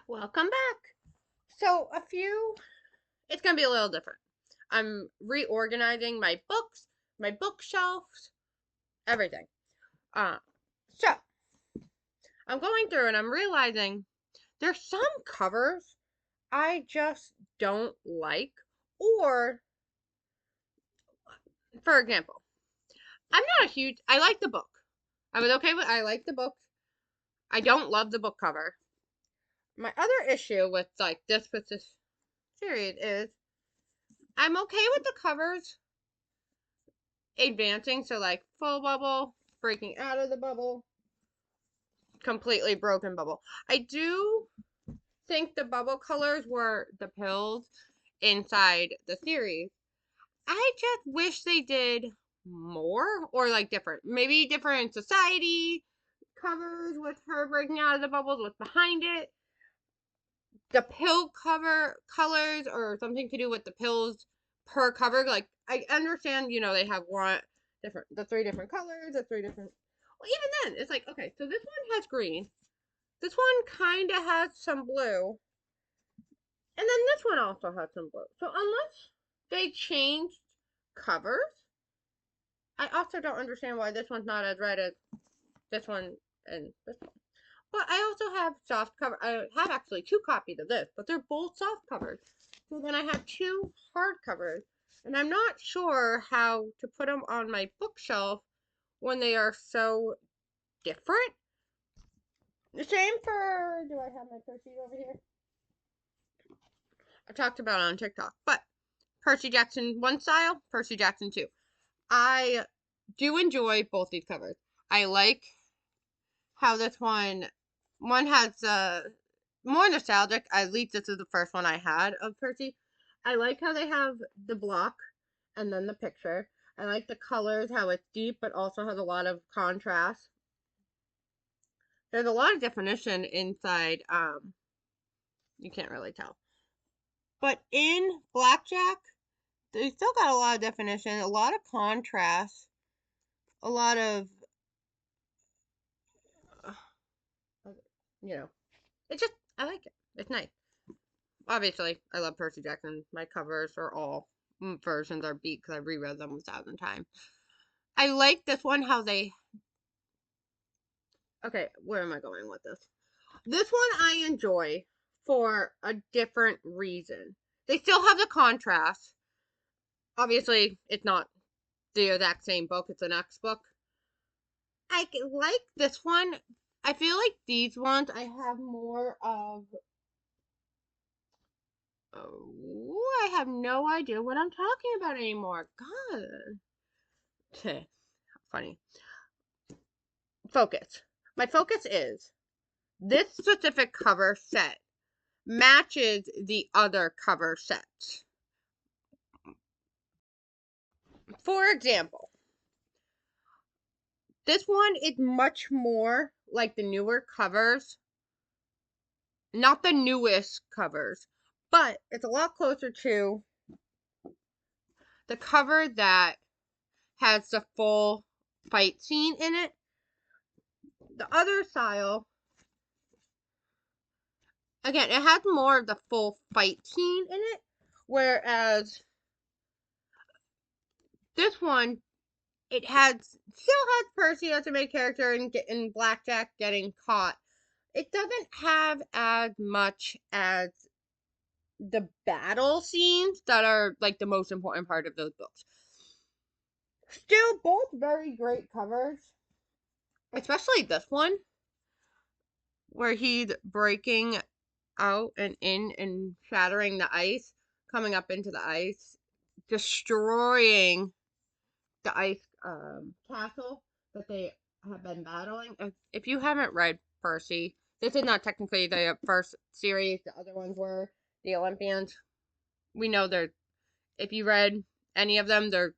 Welcome back. So, it's going to be a little different. I'm reorganizing my books, my bookshelves, everything. Uh, so, I'm going through and I'm realizing there's some covers I just don't like. Or, for example, I like the book. I like the book. I don't love the book cover. My other issue with like this specific series is I'm okay with the covers advancing, so like full bubble, breaking out of the bubble, completely broken bubble. I do think the bubble colors were the pills inside the series. I just wish they did more or like different. Maybe different society covers with her breaking out of the bubbles, what's behind it. The pill cover colors or something to do with the pills per cover. Like I understand, they have the three different colors, the three different. Well, even then, it's like okay, so this one has green, this one kind of has some blue, and then this one also has some blue. So unless they changed covers, I also don't understand why this one's not as red as this one and this one. But I also have soft cover. I have actually two copies of this, but they're both soft covers. So then I have two hard covers, and I'm not sure how to put them on my bookshelf when they are so different. The same for. Do I have my Percy over here? I talked about it on TikTok, but Percy Jackson 1 style, Percy Jackson 2. I do enjoy both these covers. I like how this one has more nostalgic. At least this is the first one I had of Percy. I like how they have the block and then the picture. I like the colors, how it's deep but also has a lot of contrast. There's a lot of definition inside. You can't really tell. But in Blackjack, they still got a lot of definition, a lot of contrast, a lot of, uh, you know, it's just, I like it. It's nice. Obviously, I love Percy Jackson. My covers are all versions are beat because I reread them 1,000 times. I like this one how they. Okay, where am I going with this? This one I enjoy for a different reason. They still have the contrast. Obviously, it's not the exact same book, it's an X book. I like this one. I feel like these ones I have more of. Oh, I have no idea what I'm talking about anymore. God. Funny. Focus. My focus is this specific cover set matches the other cover sets. For example, this one is much more like the newer covers. Not the newest covers, but it's a lot closer to the cover that has the full fight scene in it. The other style, again, it has more of the full fight scene in it, whereas this one still has Percy as a main character and Blackjack getting caught. It doesn't have as much as the battle scenes that are like the most important part of those books. Still, both very great covers, especially this one where he's breaking out and in and shattering the ice, coming up into the ice, destroying the ice castle that they have been battling. If you haven't read Percy, this is not technically the first series. The other ones were the Olympians. We know they're. If you read any of them, there's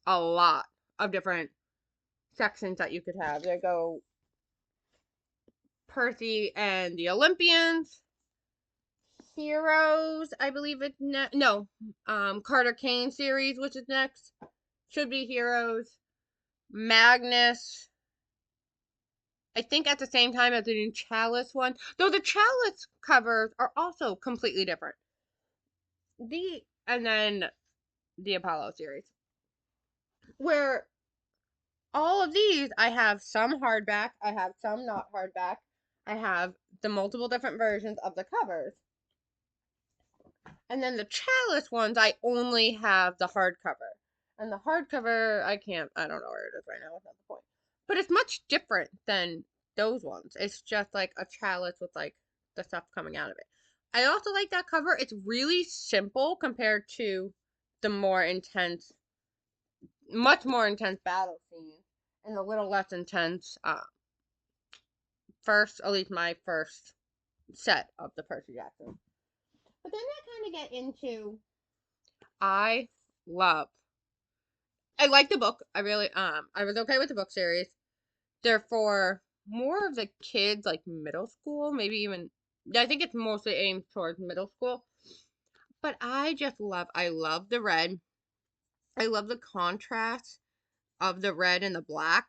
a lot of different sections that you could have. They go Percy and the Olympians, Heroes. I believe it's no, Carter Kane series, which is next. Should be Heroes, Magnus, I think at the same time as the new Chalice one, though the Chalice covers are also completely different. And then the Apollo series, where all of these, I have some hardback, I have some not hardback, I have the multiple different versions of the covers. And then the Chalice ones, I only have the hardcover. And the hardcover, I don't know where it is right now, that's not the point. But it's much different than those ones. It's just like a Chalice with like the stuff coming out of it. I also like that cover. It's really simple compared to the more intense, much more intense battle scenes and a little less intense at least my first set of the Percy Jackson. But then I kind of get into I love. I like the book. I really I was okay with the book series. They're for more of the kids, like middle school, maybe even I think it's mostly aimed towards middle school. But I love the red. I love the contrast of the red and the black.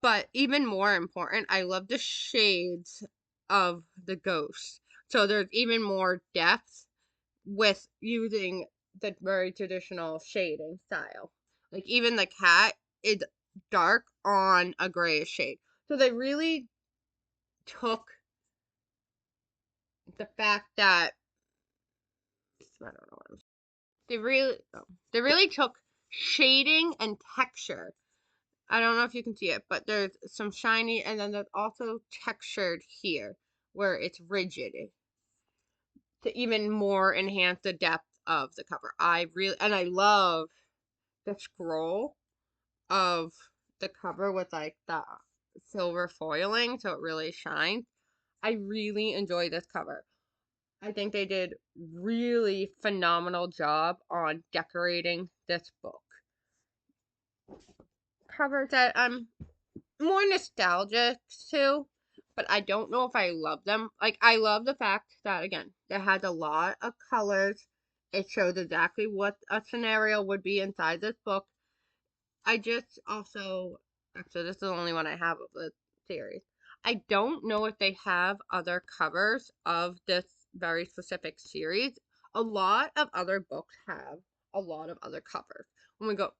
But even more important, I love the shades of the ghost. So there's even more depth with using the very traditional shading style. Like even the cat is dark on a grayish shade. So they really took the fact that I don't know what I'm they really took shading and texture. I don't know if you can see it, but there's some shiny and then there's also textured here where it's rigid to even more enhance the depth of the cover. I love the scroll of the cover with like the silver foiling so it really shines. I really enjoy this cover. I think they did really phenomenal job on decorating this book. Covers that I'm more nostalgic to, but I don't know if I love them. Like I love the fact that again, it has a lot of colors. It shows exactly what a scenario would be inside this book. I just also, actually, this is the only one I have of the series. I don't know if they have other covers of this very specific series. A lot of other books have a lot of other covers. When we go,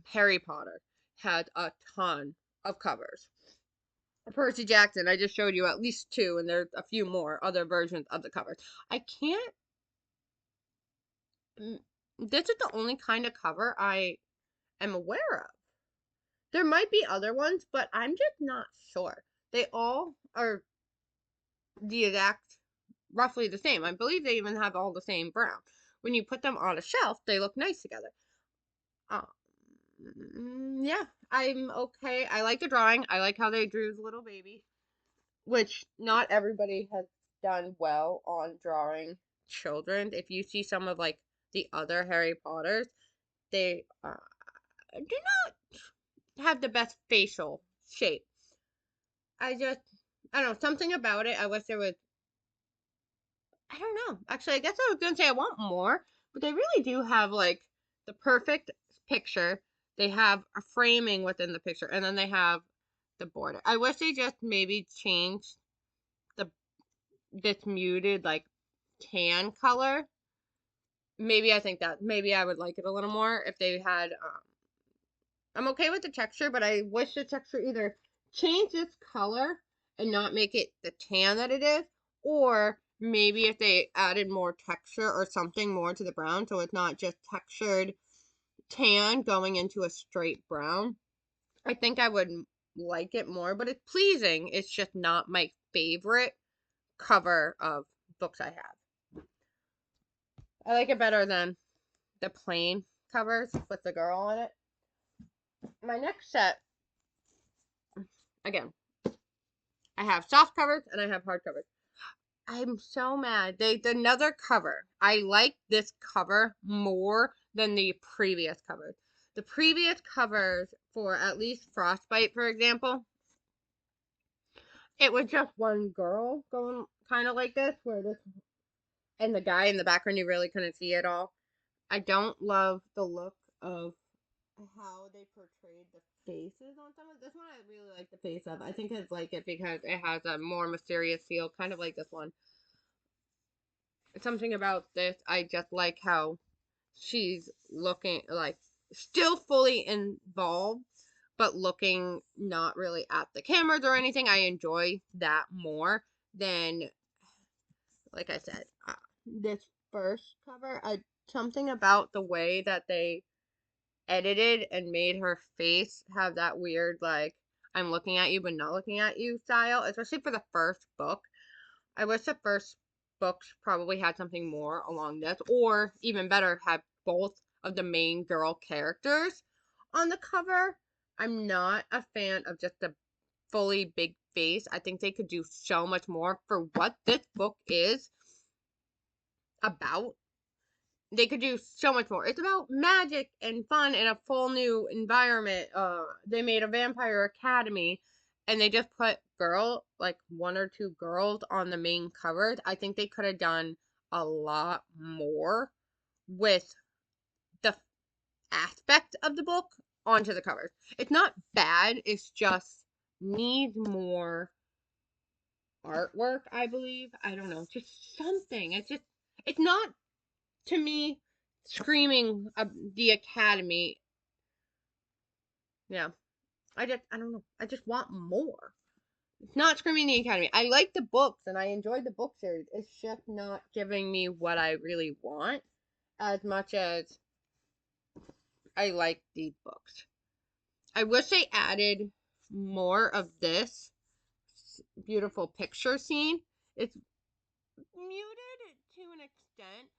Harry Potter had a ton of covers. Percy Jackson, I just showed you at least two, and there's a few more other versions of the covers. I can't. This is the only kind of cover I am aware of. There might be other ones, but I'm just not sure. They all are the exact, roughly the same. I believe they even have all the same brown. When you put them on a shelf, they look nice together. Yeah, I'm okay. I like the drawing. I like how they drew the little baby, which not everybody has done well on drawing children. If you see some of like the other Harry Potters, they do not have the best facial shape. I just, I don't know, something about it. I wish there was, I don't know. Actually, I guess I was going to say I want more, but they really do have like the perfect picture. They have a framing within the picture, and then they have the border. I wish they just maybe changed the this muted like tan color. Maybe I think that maybe I would like it a little more if they had I'm okay with the texture, but I wish the texture either change its color and not make it the tan that it is, or maybe if they added more texture or something more to the brown so it's not just textured tan going into a straight brown. I think I would like it more, but it's pleasing. It's just not my favorite cover of books I have. I like it better than the plain covers with the girl on it. My next set, again, I have soft covers and I have hard covers. I'm so mad. Another cover. I like this cover more than the previous covers. The previous covers for at least Frostbite, for example, it was just one girl going kind of like this, where this and the guy in the background you really couldn't see at all. I don't love the look of how they portrayed the faces on some of this one. I really like the face of. I think I like it because it has a more mysterious feel, kind of like this one. Something about this, I just like how she's looking like still fully involved, but looking not really at the cameras or anything. I enjoy that more than, like I said, this first cover. Something about the way that they edited and made her face have that weird, like, I'm looking at you but not looking at you style, especially for the first book. I wish the first books probably had something more along this, or even better, had both of the main girl characters on the cover. I'm not a fan of just the fully big face. I think they could do so much more for what this book is about. They could do so much more. It's about magic and fun in a full new environment. They made a vampire academy, and they just put like one or two girls on the main covers. I think they could have done a lot more with the aspect of the book onto the covers. It's not bad. It's just needs more artwork, I believe. I don't know, just something. It's not, to me, screaming the Academy. Yeah, I don't know. I just want more. It's not screaming the Academy. I like the books and I enjoyed the book series. It's just not giving me what I really want as much as I like these books. I wish they added more of this beautiful picture scene. It's muted to an extent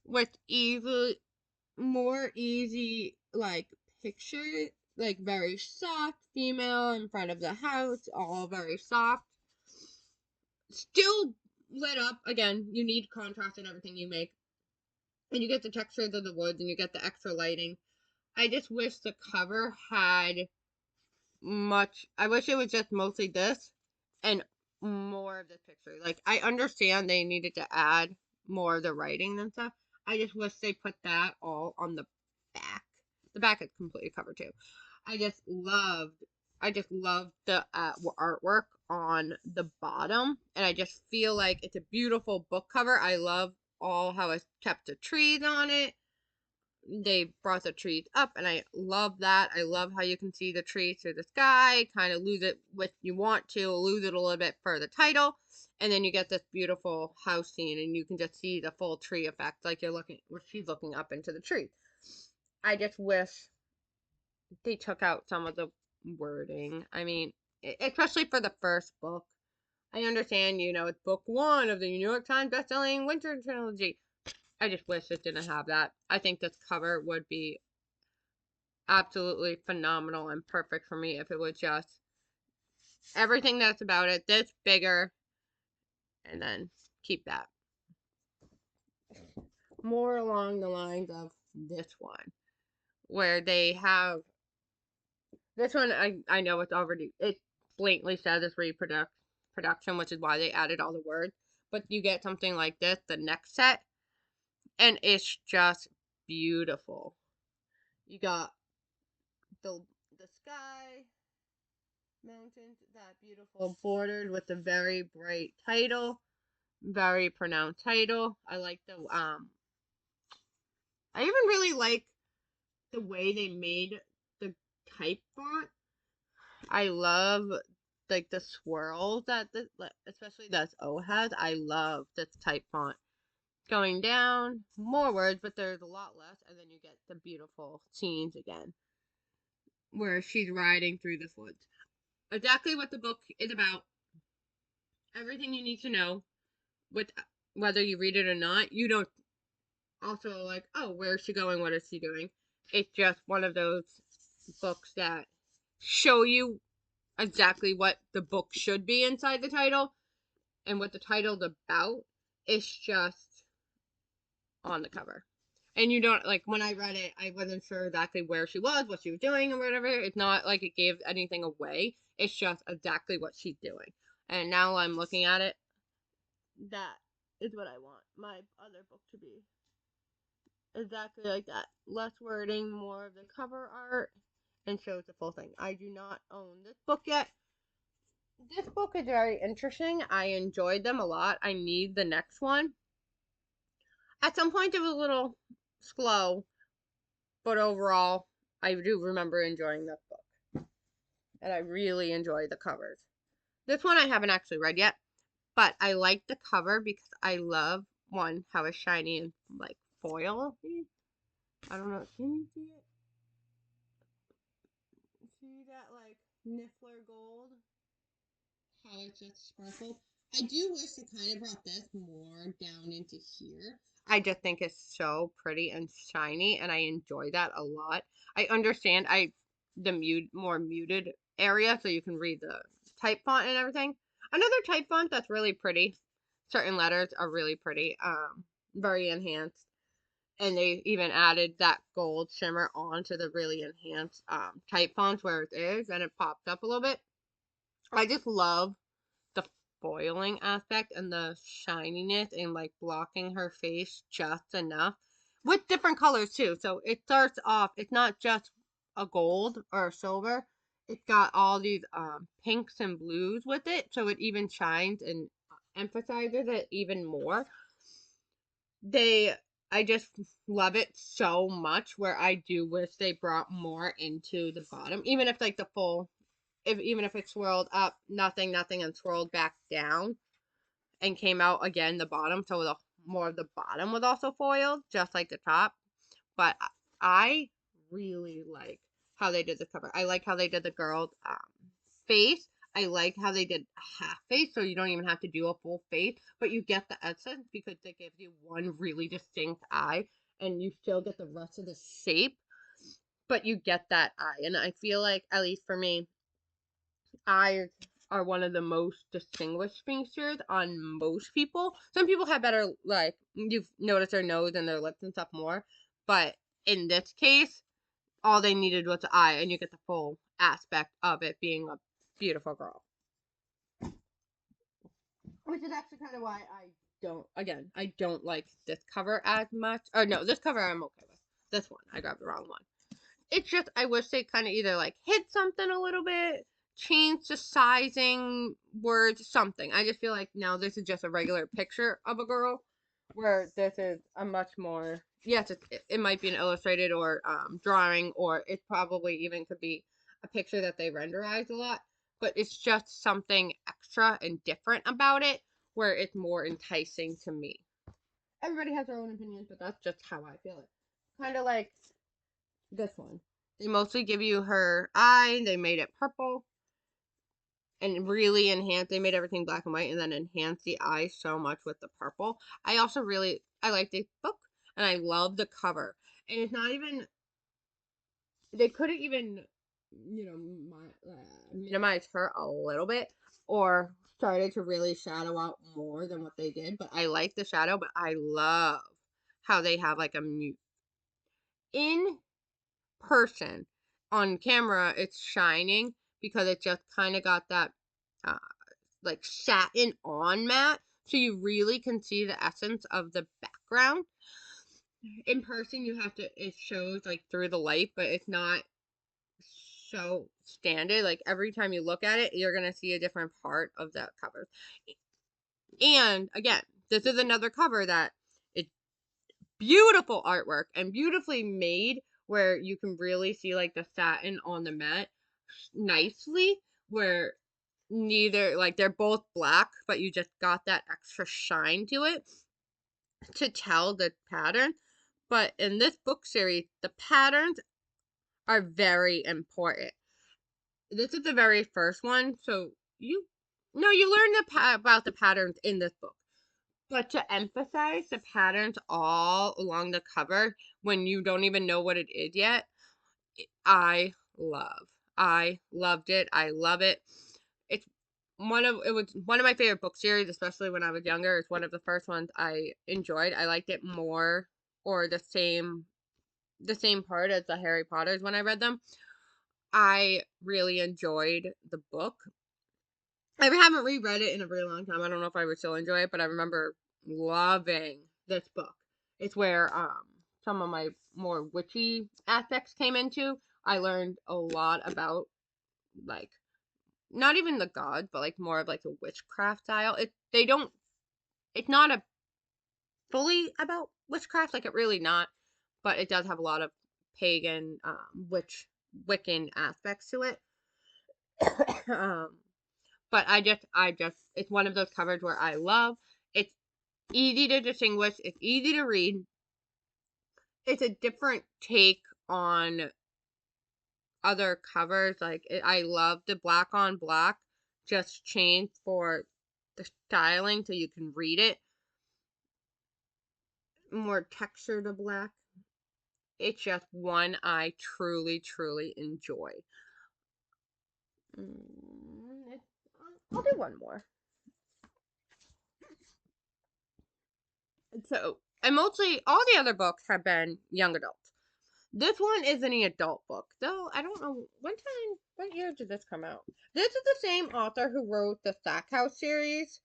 with more easy, like, picture, like very soft female in front of the house, all very soft, still lit up. Again, you need contrast in everything you make, and you get the textures of the woods and you get the extra lighting. I just wish the cover had much. I wish it was just mostly this and more of this picture. Like, I understand they needed to add more of the writing and stuff. I just wish they put that all on the back. The back is completely covered too. I just loved the artwork on the bottom, and I just feel like it's a beautiful book cover. I love all how it kept the trees on it. They brought the trees up, and I love that. I love how you can see the trees through the sky, kind of lose it with you want to lose it a little bit for the title, and then you get this beautiful house scene, and you can just see the full tree effect, like she's looking up into the tree. I just wish they took out some of the wording. I mean, especially for the first book. I understand, it's book one of the New York Times bestselling Winter Trilogy. I just wish it didn't have that. I think this cover would be absolutely phenomenal and perfect for me if it was just everything that's about it, this bigger, and then keep that. More along the lines of this one, where they have this one. I know it blatantly says it's production, which is why they added all the words. But you get something like this, the next set, and it's just beautiful. You got the sky, mountains, that beautiful bordered with a very bright title, very pronounced title. I like I even really like the way they made the type font. I love, like, the swirls that especially that O has. I love this type font. Going down, more words, but there's a lot less, and then you get the beautiful scenes again, where she's riding through the woods. Exactly what the book is about. Everything you need to know, with whether you read it or not. You don't also like, oh, where is she going? What is she doing? It's just one of those books that show you exactly what the book should be inside the title, and what the title's about. It's just on the cover. And you don't, like, when I read it, I wasn't sure exactly where she was, what she was doing, or whatever. It's not like it gave anything away. It's just exactly what she's doing. And now I'm looking at it. That is what I want my other book to be. Exactly like that. Less wording, more of the cover art. and shows the full thing. I do not own this book yet. This book is very interesting. I enjoyed them a lot. I need the next one. At some point, it was a little slow, but overall, I do remember enjoying this book. And I really enjoy the covers. This one I haven't actually read yet, but I like the cover because I love, one, how it's shiny and like foil. I don't know. Can you see it? See that like Niffler gold? How it just sparkled. I do wish they kind of brought this more down into here. I just think it's so pretty and shiny, and I enjoy that a lot. I understand the more muted area, so you can read the type font and everything. Another type font that's really pretty. Certain letters are really pretty, very enhanced, and they even added that gold shimmer onto the really enhanced type fonts where it is, and it pops up a little bit. I just love the foiling aspect and the shininess and like blocking her face just enough with different colors too. So it starts off, it's not just a gold or a silver. It's got all these pinks and blues with it, so it even shines and emphasizes it even more. They I just love it so much where I do wish they brought more into the bottom, even if like the full, even if it swirled up, nothing, and swirled back down and came out again the bottom, so more of the bottom was also foiled, just like the top. But I really like how they did the cover. I like how they did the girl's face. I like how they did a half face, so you don't even have to do a full face, but you get the essence because it gives you one really distinct eye, and you still get the rest of the shape, but you get that eye. And I feel like, at least for me, eyes are one of the most distinguished features on most people. Some people have better, like, you've noticed their nose and their lips and stuff more, but in this case, all they needed was the eye, and you get the full aspect of it being a beautiful girl. Which is actually kind of why I don't like this cover as much. Or no, this cover I'm okay with. This one, I grabbed the wrong one. It's just, I wish they kind of either like hit something a little bit, change the sizing, words, something. I just feel like now this is just a regular picture of a girl, where this is a much more, yes, it might be an illustrated or drawing, or it probably even could be a picture that they renderize a lot, but it's just something extra and different about it where it's more enticing to me. Everybody has their own opinions, but that's just how I feel it. Kind of like this one. They mostly give you her eye. They made it purple and really enhanced. They made everything black and white and then enhanced the eye so much with the purple. I like this book and I love the cover. And it's not even, they could have even, you know, minimized her a little bit or started to really shadow out more than what they did. But I like the shadow, but I love how they have like a mute. In person, on camera it's shining because it just kind of got that uh, like satin on matte, so you really can see the essence of the background. In person you have to, it shows like through the light, but it's not so standard. Like every time you look at it, you're gonna see a different part of that cover. And again, this is another cover that it's beautiful artwork and beautifully made, where you can really see like the satin on the mat nicely, where neither, like, they're both black, but you just got that extra shine to it to tell the pattern. But in this book series, the patterns are very important. This is the very first one, so you learn about the patterns in this book. But to emphasize the patterns all along the cover when you don't even know what it is yet, I love. I loved it. I love it. It's it was one of my favorite book series, especially when I was younger. It's one of the first ones I enjoyed. I liked it more, or the same part as the Harry Potters when I read them. I really enjoyed the book. I haven't reread it in a very long time. I don't know if I would still enjoy it, but I remember loving this book. It's where some of my more witchy aspects came into, I learned a lot about, like, not even the gods, but like more of like the witchcraft style. It's not a fully about witchcraft, like it really not, but it does have a lot of pagan, Wiccan aspects to it. um, but I just, it's one of those covers where I love. It's easy to distinguish. It's easy to read. It's a different take on other covers. Like I love the black on black, just changed for the styling so you can read it. More texture to black. It's just one I truly, truly enjoy. I'll do one more. So, and mostly all the other books have been young adults. This one is an adult book, though I don't know what year did this come out? This is the same author who wrote the Stackhouse series.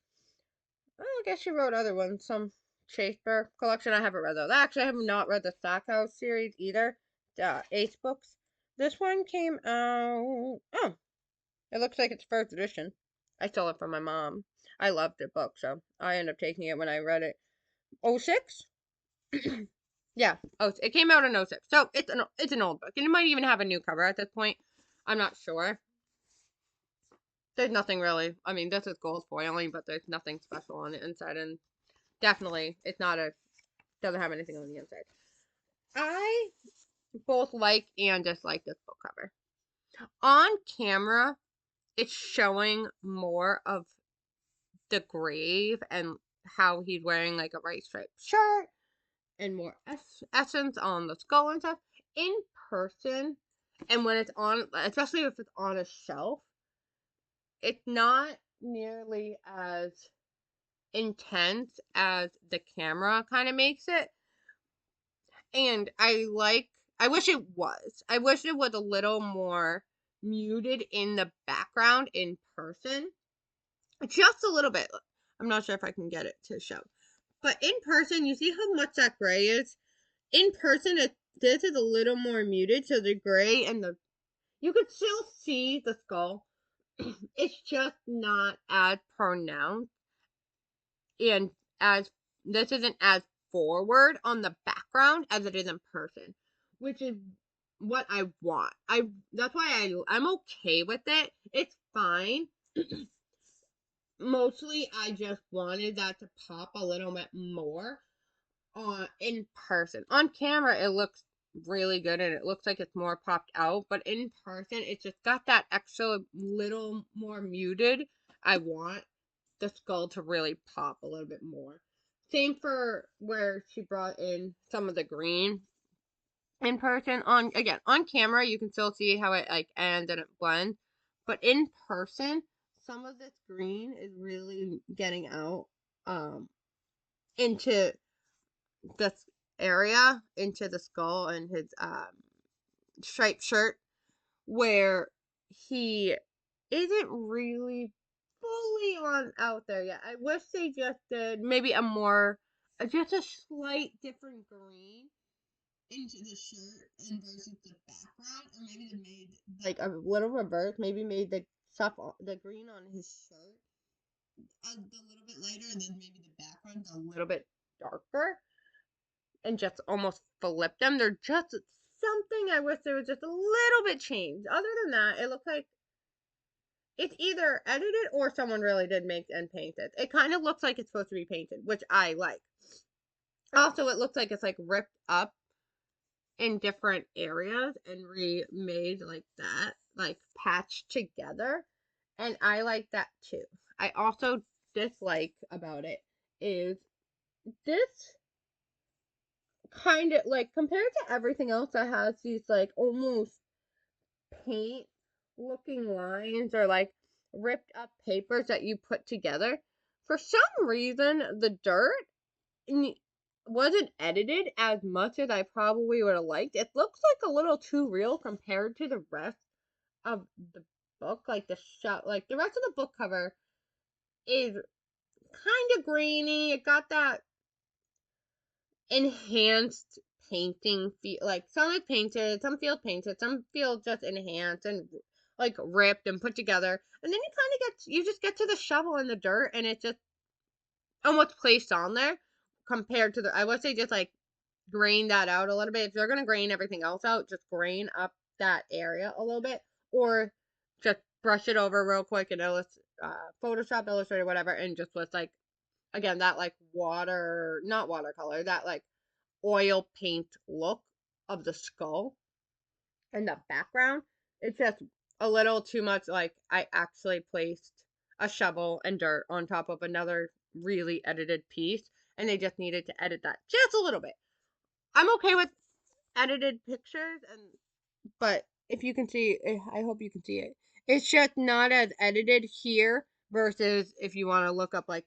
I guess she wrote other ones, some Shakespeare collection. I haven't read those. Actually, I have not read the Stackhouse series either, the Ace books. This one came out. Oh, it looks like it's first edition. I stole it from my mom. I loved the book, so I ended up taking it when I read it. 06? Yeah. Oh, it came out in 06. So it's an old book. And it might even have a new cover at this point. I'm not sure. There's nothing really. I mean, this is gold foiling, but there's nothing special on the inside. And definitely, doesn't have anything on the inside. I both like and dislike this book cover. On camera, it's showing more of the grave and how he's wearing like a white striped shirt and more essence on the skull and stuff. In person, and when it's on, especially if it's on a shelf, it's not nearly as intense as the camera kind of makes it. And I wish it was. I wish it was a little more muted in the background in person. Just a little bit. I'm not sure if I can get it to show. But in person, you see how much that gray is? In person, this is a little more muted, so the gray and you could still see the skull. It's just not as pronounced, and as this isn't as forward on the background as it is in person, which is what I want. That's why I'm okay with it. It's fine. Mostly, I just wanted that to pop a little bit more in person. On camera, it looks really good and it looks like it's more popped out, but in person, it's just got that extra little more muted. I want the skull to really pop a little bit more. Same for where she brought in some of the green in person. On camera, you can still see how it like ends and it blends, but in person, some of this green is really getting out into this area, into the skull and his striped shirt, where he isn't really fully on out there yet. I wish they just did maybe just a slight different green into the shirt and versus the background, or maybe they made like a little reverse, maybe made the green on his shirt a little bit lighter, and then maybe the background a little bit darker, and just almost flip them. They're just something I wish there was just a little bit changed. Other than that, it looks like it's either edited or someone really did make and paint it. It kind of looks like it's supposed to be painted, which I like. Also, it looks like it's like ripped up in different areas and remade like that, like patched together. And I like that too. I also dislike about it is this kind of like compared to everything else that has these like almost paint looking lines or like ripped up papers that you put together. For some reason, the dirt wasn't edited as much as I probably would have liked. It looks like a little too real compared to the rest of the book. Like like the rest of the book cover is kind of grainy. It got that enhanced painting feel, like some is painted, some feels painted, some feel just enhanced and like ripped and put together. And then you just get to the shovel in the dirt and it just almost placed on there compared to I would say just like grain that out a little bit. If you're gonna grain everything else out, just grain up that area a little bit, or just brush it over real quick and Photoshop, Illustrator, whatever, and just with like again that like not watercolor, that like oil paint look of the skull and the background. It's just a little too much. Like I actually placed a shovel and dirt on top of another really edited piece, and they just needed to edit that just a little bit. I'm okay with edited pictures, but if you can see, I hope you can see it. It's just not as edited here versus if you want to look up like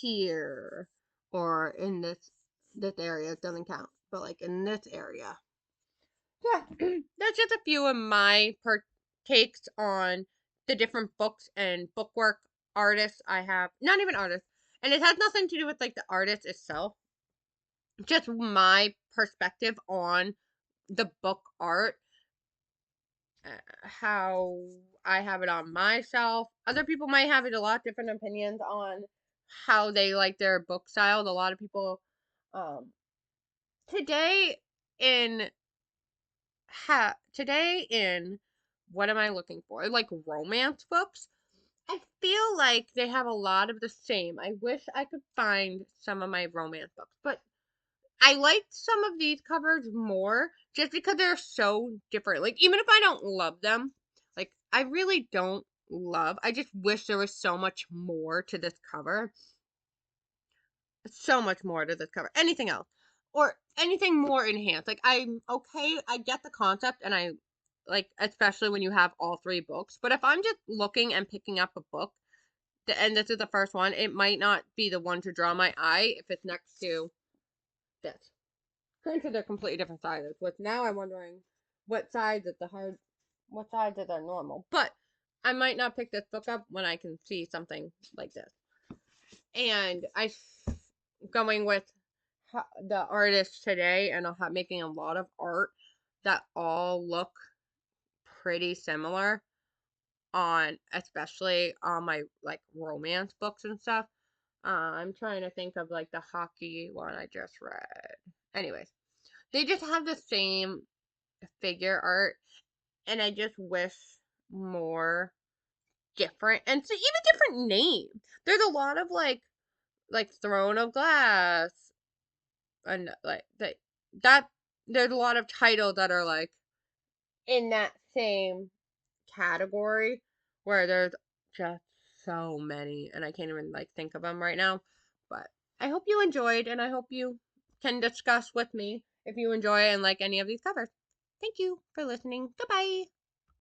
here or in this area, it doesn't count. But like in this area, yeah, that's just a few of my takes on the different books and bookwork artists I have. Not even artists, and it has nothing to do with like the artist itself. Just my perspective on the book art, how I have it on myself. Other people might have it a lot different opinions on how they like their book style. A lot of people, um, today in today in what am I looking for? Like romance books. I feel like they have a lot of the same. I wish I could find some of my romance books, but I liked some of these covers more just because they're so different. Like, even if I don't love them, like, I really don't I just wish there was so much more to this cover. So much more to this cover. Anything else. Or anything more enhanced. Like, I'm okay. I get the concept and I like, especially when you have all three books. But if I'm just looking and picking up a book, and this is the first one, it might not be the one to draw my eye if it's next to this. Granted, they're completely different sizes, which now I'm wondering what size is what size is are normal. But I might not pick this book up when I can see something like this. And going with the artists today, and making a lot of art that all look pretty similar especially on my like romance books and stuff. I'm trying to think of like the hockey one I just read. Anyways, they just have the same figure art, and I just wish more different, and so even different names. There's a lot of like Throne of Glass, and like that there's a lot of titles that are like in that same category where there's just so many, and I can't even like think of them right now. But I hope you enjoyed, and I hope you can discuss with me if you enjoy and like any of these covers. Thank you for listening. Goodbye.